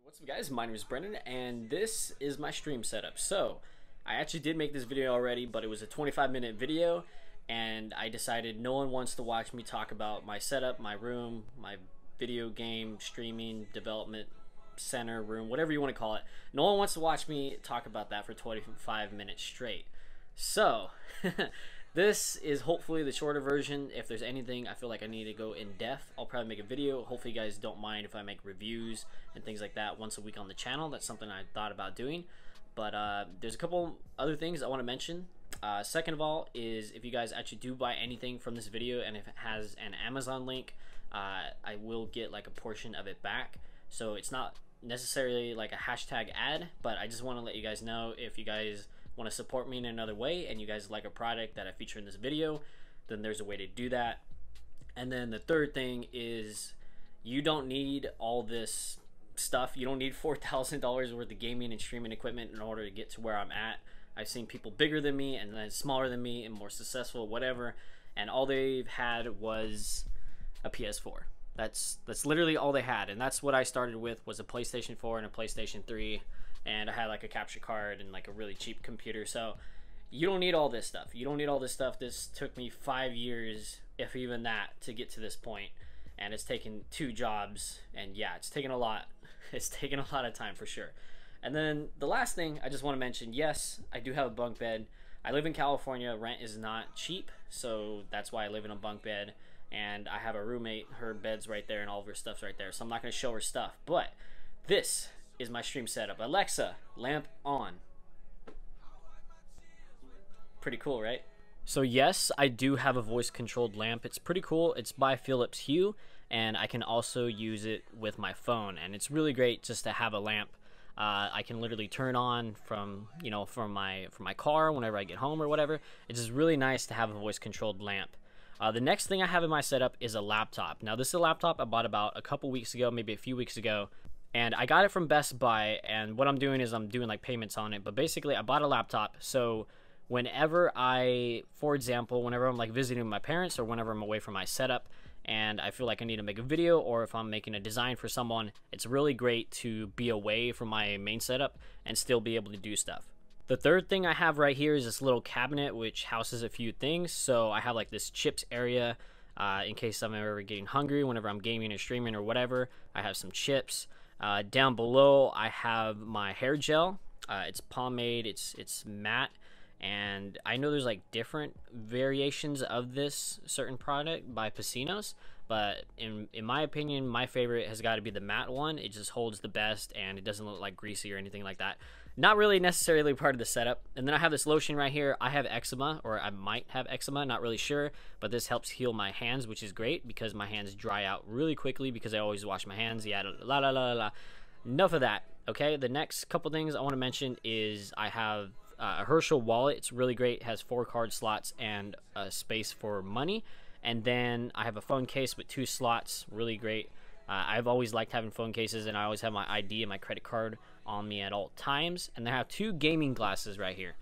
What's up guys, my name is Brendan and this is my stream setup. So I actually did make this video already, but it was a 25-minute video and I decided no one wants to watch me talk about my setup, my room, my video game streaming development center room, whatever you want to call it. No one wants to watch me talk about that for 25 minutes straight. So this is hopefully the shorter version. If there's anything I feel like I need to go in depth, I'll probably make a video. Hopefully you guys don't mind if I make reviews and things like that once a week on the channel. That's something I thought about doing. But there's a couple other things I want to mention. Second of all is if you guys actually do buy anything from this video and if it has an Amazon link, I will get like a portion of it back. So it's not necessarily like a hashtag ad, but I just want to let you guys know if you guys want to support me in another way and you guys like a product that I feature in this video, then there's a way to do that. And then the third thing is you don't need all this stuff. You don't need $4,000 worth of gaming and streaming equipment in order to get to where I'm at. I've seen people bigger than me and then smaller than me and more successful, whatever, and all they've had was a PS4. That's literally all they had, and that's what I started with, was a PlayStation 4 and a PlayStation 3, and I had like a capture card and like a really cheap computer. So you don't need all this stuff. You don't need all this stuff. This took me 5 years, if even that, to get to this point, and it's taken 2 jobs, and yeah, it's taken a lot. It's taken a lot of time for sure. And then the last thing I just want to mention, yes, I do have a bunk bed. I live in California. Rent is not cheap, so that's why I live in a bunk bed. And I have a roommate, her bed's right there and all of her stuff's right there, so I'm not going to show her stuff. But this is my stream setup. Alexa, lamp on. Pretty cool, right? So yes, I do have a voice controlled lamp. It's pretty cool. It's by Philips Hue, and I can also use it with my phone, and it's really great just to have a lamp. I can literally turn on from my car whenever I get home or whatever. It's just really nice to have a voice controlled lamp. The next thing I have in my setup is a laptop. Now this is a laptop I bought about a couple weeks ago, maybe a few weeks ago, and I got it from Best Buy, and what I'm doing is I'm doing like payments on it. But basically I bought a laptop, so whenever for example, whenever I'm like visiting my parents or whenever I'm away from my setup and I feel like I need to make a video, or if I'm making a design for someone, it's really great to be away from my main setup and still be able to do stuff. The third thing I have right here is this little cabinet which houses a few things. So I have like this chips area in case I'm ever getting hungry whenever I'm gaming or streaming or whatever. I have some chips. Down below I have my hair gel. It's pomade, it's matte, and I know there's like different variations of this certain product by Pasinos, but in my opinion, my favorite has got to be the matte one. It just holds the best and it doesn't look like greasy or anything like that. Not really necessarily part of the setup. And then I have this lotion right here. I have eczema, or I might have eczema, not really sure, but this helps heal my hands, which is great because my hands dry out really quickly because I always wash my hands. Yeah, la la la la. Enough of that. Okay, the next couple things I want to mention is I have a Herschel wallet. It's really great. It has 4 card slots and a space for money. And then I have a phone case with 2 slots. Really great. I've always liked having phone cases, and I always have my ID and my credit card on me at all times. And I have 2 gaming glasses right here.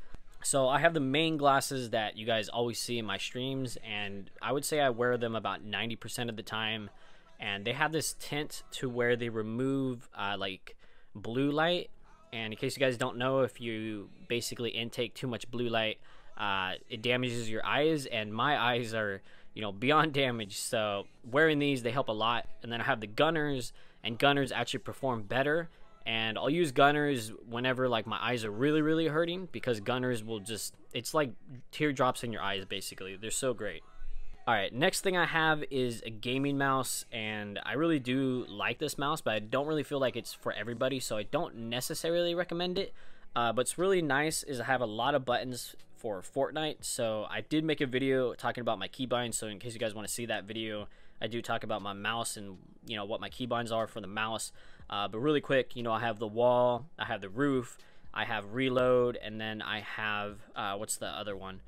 So I have the main glasses that you guys always see in my streams, and I would say I wear them about 90% of the time. And they have this tint to where they remove like blue light. And in case you guys don't know, if you basically intake too much blue light, it damages your eyes, and my eyes are, you know, beyond damage. So wearing these, they help a lot. And then I have the Gunners, and Gunners actually perform better. And I'll use Gunners whenever like my eyes are really hurting, because Gunners will just, it's like teardrops in your eyes basically. They're so great. Alright, next thing I have is a gaming mouse, and I really do like this mouse, but I don't really feel like it's for everybody, so I don't necessarily recommend it. But it's really nice is I have a lot of buttons for Fortnite. So I did make a video talking about my keybinds, so in case you guys want to see that video, I do talk about my mouse and, you know, what my keybinds are for the mouse. But really quick, you know, I have the wall, I have the roof, I have reload, and then I have what's the other one?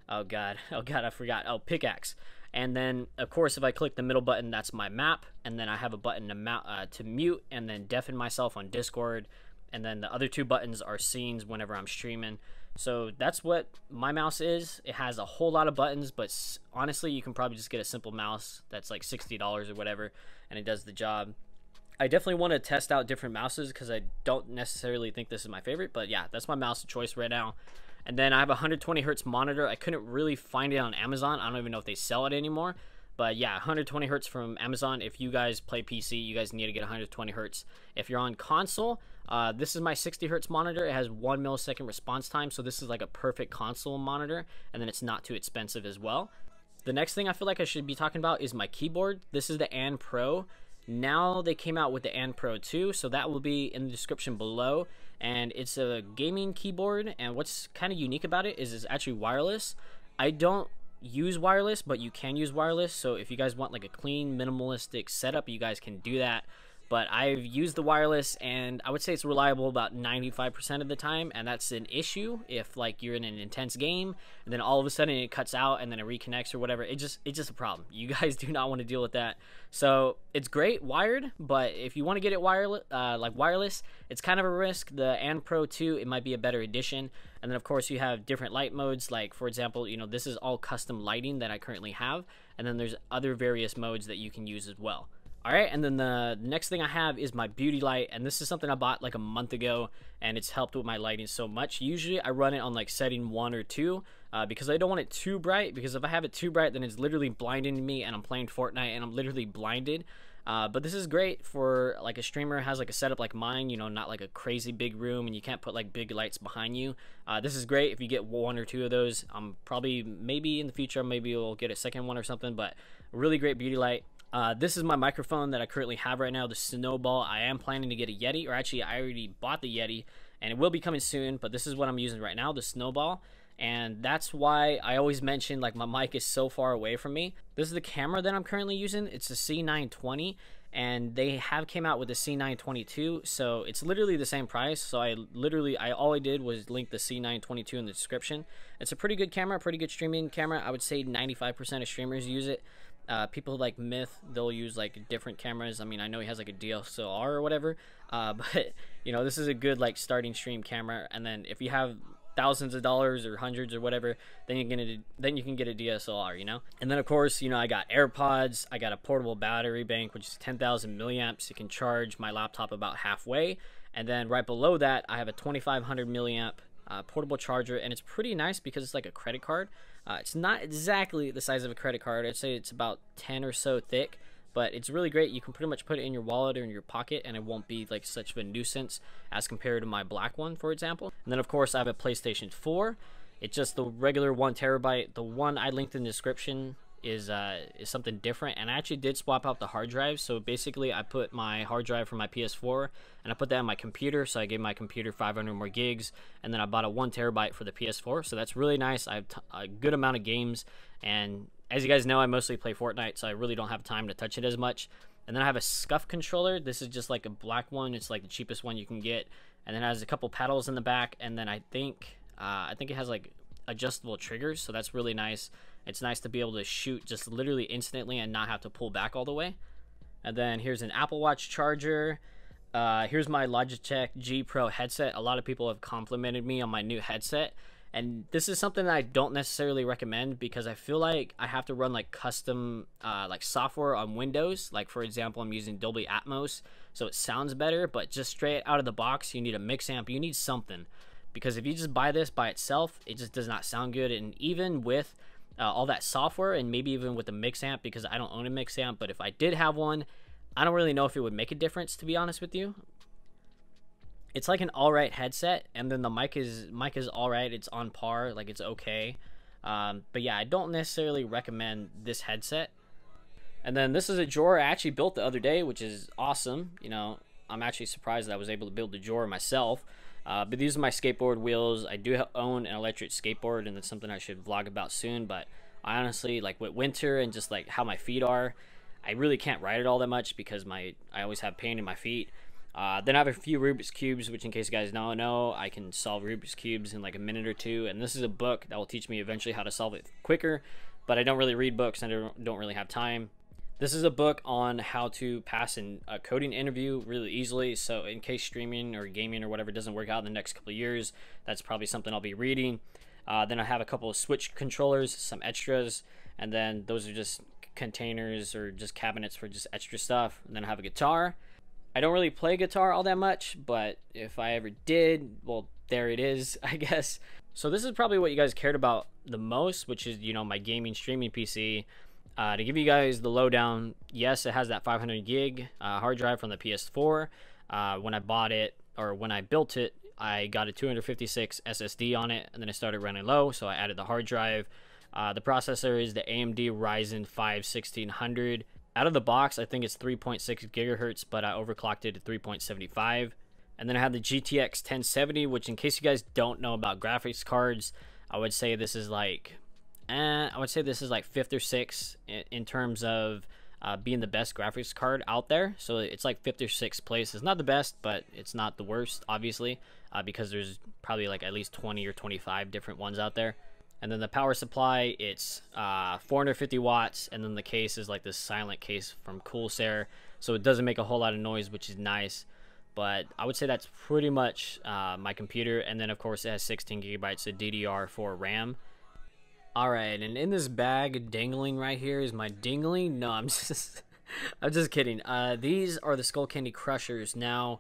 Oh god, I forgot. Oh, pickaxe. And then of course if I click the middle button, that's my map, and then I have a button to mute and then deafen myself on Discord, and then the other 2 buttons are scenes whenever I'm streaming. So that's what my mouse is. It has a whole lot of buttons, but honestly you can probably just get a simple mouse that's like $60 or whatever, and it does the job. I definitely want to test out different mouses because I don't necessarily think this is my favorite, but yeah, that's my mouse of choice right now. And then I have a 120 hertz monitor. I couldn't really find it on Amazon. I don't even know if they sell it anymore. But yeah, 120 hertz from Amazon. If you guys play PC, you guys need to get 120 hertz. If you're on console, this is my 60 hertz monitor. It has 1 millisecond response time, so this is like a perfect console monitor, and then it's not too expensive as well. The next thing I feel like I should be talking about is my keyboard. This is the AN Pro. Now they came out with the AN Pro 2, so that will be in the description below. And it's a gaming keyboard, and what's kind of unique about it is it's actually wireless. I don't use wireless, but you can use wireless, so if you guys want like a clean minimalistic setup, you guys can do that. But I've used the wireless, and I would say it's reliable about 95% of the time, and that's an issue if like you're in an intense game and then all of a sudden it cuts out and then it reconnects or whatever. It's just a problem. You guys do not want to deal with that. So it's great wired, but if you want to get it wireless, it's kind of a risk. The AN Pro 2, it might be a better addition. And then of course you have different light modes, like for example, you know, this is all custom lighting that I currently have, and then there's other various modes that you can use as well. Alright, and then the next thing I have is my beauty light, and this is something I bought like a month ago, and it's helped with my lighting so much. Usually I run it on like setting 1 or 2, because I don't want it too bright, because if I have it too bright, then it's literally blinding me, and I'm playing Fortnite, and I'm literally blinded. But this is great for like a streamer has like a setup like mine, you know, not like a crazy big room, and you can't put like big lights behind you. This is great if you get 1 or 2 of those. Probably, maybe in the future, maybe we'll get a second one or something, but really great beauty light. This is my microphone that I currently have right now, the Snowball. I am planning to get a Yeti, or actually I already bought the Yeti, and it will be coming soon, but this is what I'm using right now, the Snowball. And that's why I always mention like my mic is so far away from me. This is the camera that I'm currently using. It's a C920, and they have came out with the C922, so it's literally the same price. So all I did was link the C922 in the description. It's a pretty good camera, pretty good streaming camera. I would say 95% of streamers use it. People like Myth, they'll use like different cameras. I mean, I know he has like a DSLR or whatever, but you know, this is a good like starting stream camera. And then if you have thousands of dollars or hundreds or whatever, then you can get a DSLR, you know. And then of course, you know, I got AirPods, I got a portable battery bank which is 10,000 milliamps. It can charge my laptop about halfway. And then right below that, I have a 2500 milliamp portable charger, and it's pretty nice because it's like a credit card. It's not exactly the size of a credit card. I'd say it's about 10 or so thick, but it's really great. You can pretty much put it in your wallet or in your pocket, and it won't be like such of a nuisance as compared to my black one, for example. And then of course I have a PlayStation 4. It's just the regular 1 terabyte. The one I linked in the description is something different, and I actually did swap out the hard drive. So basically I put my hard drive from my PS4 and I put that on my computer, so I gave my computer 500 more gigs, and then I bought a 1 terabyte for the PS4, so that's really nice. I have a good amount of games, and as you guys know, I mostly play Fortnite, so I really don't have time to touch it as much. And then I have a SCUF controller. This is just like a black one. It's like the cheapest one you can get, and then it has a couple pedals in the back, and then I think it has like adjustable triggers, so that's really nice. It's nice to be able to shoot just literally instantly and not have to pull back all the way. And then here's an Apple Watch charger. Here's my Logitech G Pro headset. A lot of people have complimented me on my new headset, and this is something that I don't necessarily recommend because I feel like I have to run like custom like software on Windows. Like for example, I'm using Dolby Atmos, so it sounds better, but just straight out of the box, you need a mix amp, you need something, because if you just buy this by itself, it just does not sound good. And even with all that software, and maybe even with the mix amp, because I don't own a mix amp, but if I did have one, I don't really know if it would make a difference, to be honest with you. It's like an alright headset, and then the mic is alright. It's on par, like it's okay. But yeah, I don't necessarily recommend this headset. And then this is a drawer I actually built the other day, which is awesome. You know, I'm actually surprised that I was able to build the drawer myself. But these are my skateboard wheels. I do own an electric skateboard, and that's something I should vlog about soon. But I honestly, like with winter and just like how my feet are, I really can't ride it all that much because I always have pain in my feet. Then I have a few Rubik's Cubes, which in case you guys don't know, I can solve Rubik's Cubes in like a minute or two. And this is a book that will teach me eventually how to solve it quicker. But I don't really read books, and I don't really have time. This is a book on how to pass a coding interview really easily. So in case streaming or gaming or whatever doesn't work out in the next couple of years, that's probably something I'll be reading. Then I have a couple of Switch controllers, some extras, and then those are just containers or just cabinets for just extra stuff. And then I have a guitar. I don't really play guitar all that much, but if I ever did, well, there it is, I guess. So this is probably what you guys cared about the most, which is, you know, my gaming streaming PC. To give you guys the lowdown, yes, it has that 500 gig hard drive from the PS4. When I bought it, or when I built it, I got a 256 SSD on it, and then it started running low, so I added the hard drive. The processor is the AMD Ryzen 5 1600. Out of the box, I think it's 3.6 gigahertz, but I overclocked it to 3.75. And then I have the GTX 1070, which, in case you guys don't know about graphics cards, I would say this is like, fifth or sixth in terms of being the best graphics card out there. So it's like fifth or sixth place. It's not the best, but it's not the worst, obviously, because there's probably like at least 20 or 25 different ones out there. And then the power supply, it's 450 watts, and then the case is like this silent case from Corsair, so it doesn't make a whole lot of noise, which is nice. But I would say that's pretty much my computer. And then of course it has 16 gigabytes of DDR4 RAM. Alright, and in this bag dangling right here is my dingling. No, I'm just kidding. These are the Skull Candy Crushers. Now,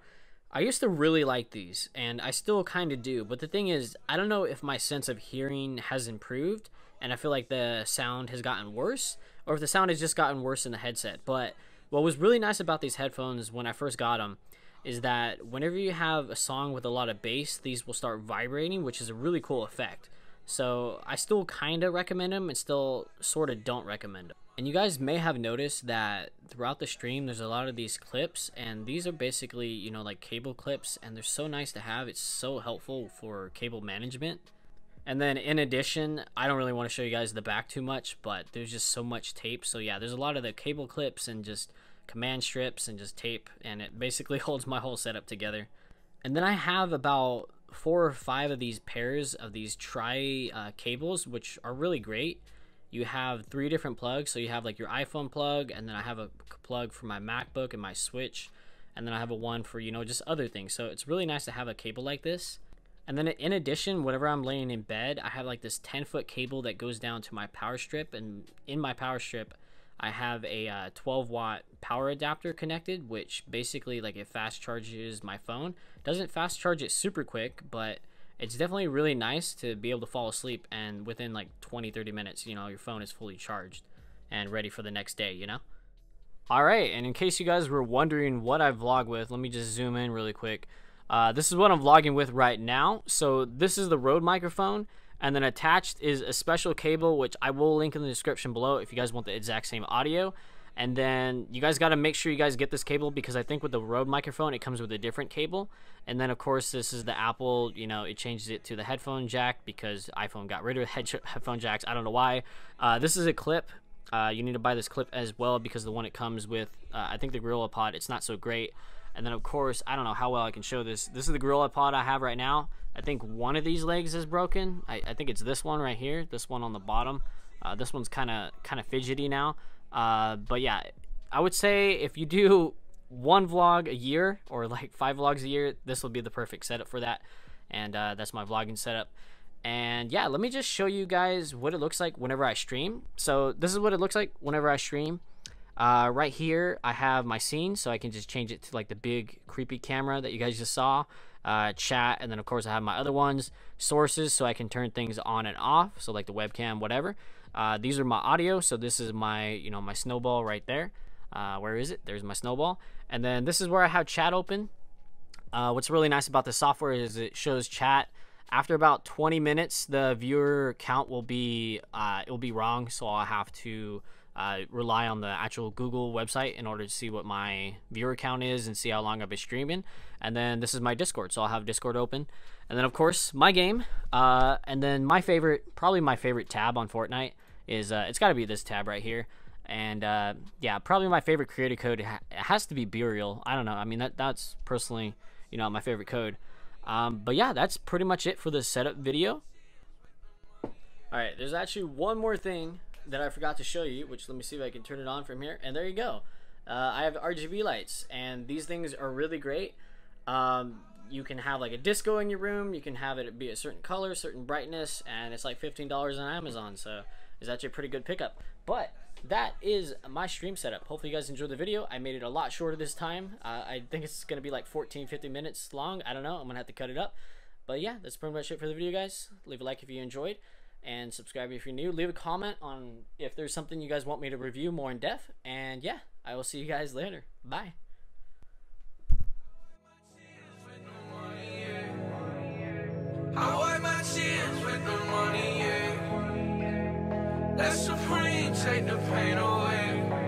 I used to really like these, and I still kind of do, but the thing is, I don't know if my sense of hearing has improved, and I feel like the sound has gotten worse, or if the sound has just gotten worse in the headset. But what was really nice about these headphones when I first got them is that whenever you have a song with a lot of bass, these will start vibrating, which is a really cool effect. So I still kind of recommend them, and still sort of don't recommend them. And you guys may have noticed that throughout the stream there's a lot of these clips, and these are basically, you know, like cable clips, and they're so nice to have. It's so helpful for cable management. And then in addition, I don't really want to show you guys the back too much, but there's just so much tape. So yeah, there's a lot of the cable clips and just command strips and just tape, and it basically holds my whole setup together. And then I have about 4 or 5 of these pairs of these cables, which are really great. You have 3 different plugs, so you have like your iPhone plug, and then I have a plug for my MacBook and my Switch, and then I have a one for, you know, just other things. So it's really nice to have a cable like this. And then in addition, whenever I'm laying in bed, I have like this 10-foot cable that goes down to my power strip, and in my power strip I have a 12-watt power adapter connected, which basically, like, it fast charges my phone. Doesn't fast charge it super quick, but it's definitely really nice to be able to fall asleep, and within like 20-30 minutes, you know, your phone is fully charged and ready for the next day, you know. Alright, and in case you guys were wondering what I vlog with, let me just zoom in really quick. This is what I'm vlogging with right now. So this is the Rode microphone, and then attached is a special cable, which I will link in the description below if you guys want the exact same audio. And then you guys got to make sure you guys get this cable, because I think with the Rode microphone it comes with a different cable. And then of course this is the Apple, you know, it changes it to the headphone jack because iPhone got rid of headphone jacks. I don't know why. This is a clip. You need to buy this clip as well, because the one it comes with, I think the GorillaPod, it's not so great. And then of course, I don't know how well I can show this. This is the GorillaPod I have right now. I think one of these legs is broken. I think it's this one right here, this one on the bottom. This one's kind of fidgety now. But yeah, I would say if you do 1 vlog a year, or like 5 vlogs a year, this will be the perfect setup for that. And that's my vlogging setup. And yeah, let me just show you guys what it looks like whenever I stream. So this is what it looks like whenever I stream. Right here I have my scene, so I can just change it to like the big creepy camera that you guys just saw. Chat, and then of course I have my other ones, sources, so I can turn things on and off, so like the webcam, whatever. These are my audio, so this is my, you know, my Snowball right there. Where is it? There's my Snowball. And then this is where I have chat open. What's really nice about the software is it shows chat. After about 20 minutes, the viewer count will be it will be wrong, so I'll have to rely on the actual Google website in order to see what my viewer count is and see how long I've been streaming. And then this is my Discord, so I'll have Discord open. And then of course my game, and then my favorite, probably my favorite tab on Fortnite is it's got to be this tab right here. And yeah, probably my favorite creator code, it has to be Bereal. I don't know, I mean that's personally, you know, my favorite code. But yeah, that's pretty much it for the setup video. Alright, there's actually one more thing that I forgot to show you, which let me see if I can turn it on from here, and there you go. I have RGB lights, and these things are really great. You can have like a disco in your room, you can have it be a certain color, certain brightness, and it's like $15 on Amazon, so it's actually a pretty good pickup. But that is my stream setup. Hopefully you guys enjoyed the video. I made it a lot shorter this time. I think it's going to be like 14-15 minutes long. I don't know. I'm going to have to cut it up. But yeah, that's pretty much it for the video, guys. Leave a like if you enjoyed, and subscribe if you're new. Leave a comment on if there's something you guys want me to review more in depth. And yeah, I will see you guys later. Bye. I wipe my tears with the money, yeah. That's supreme, take the pain away.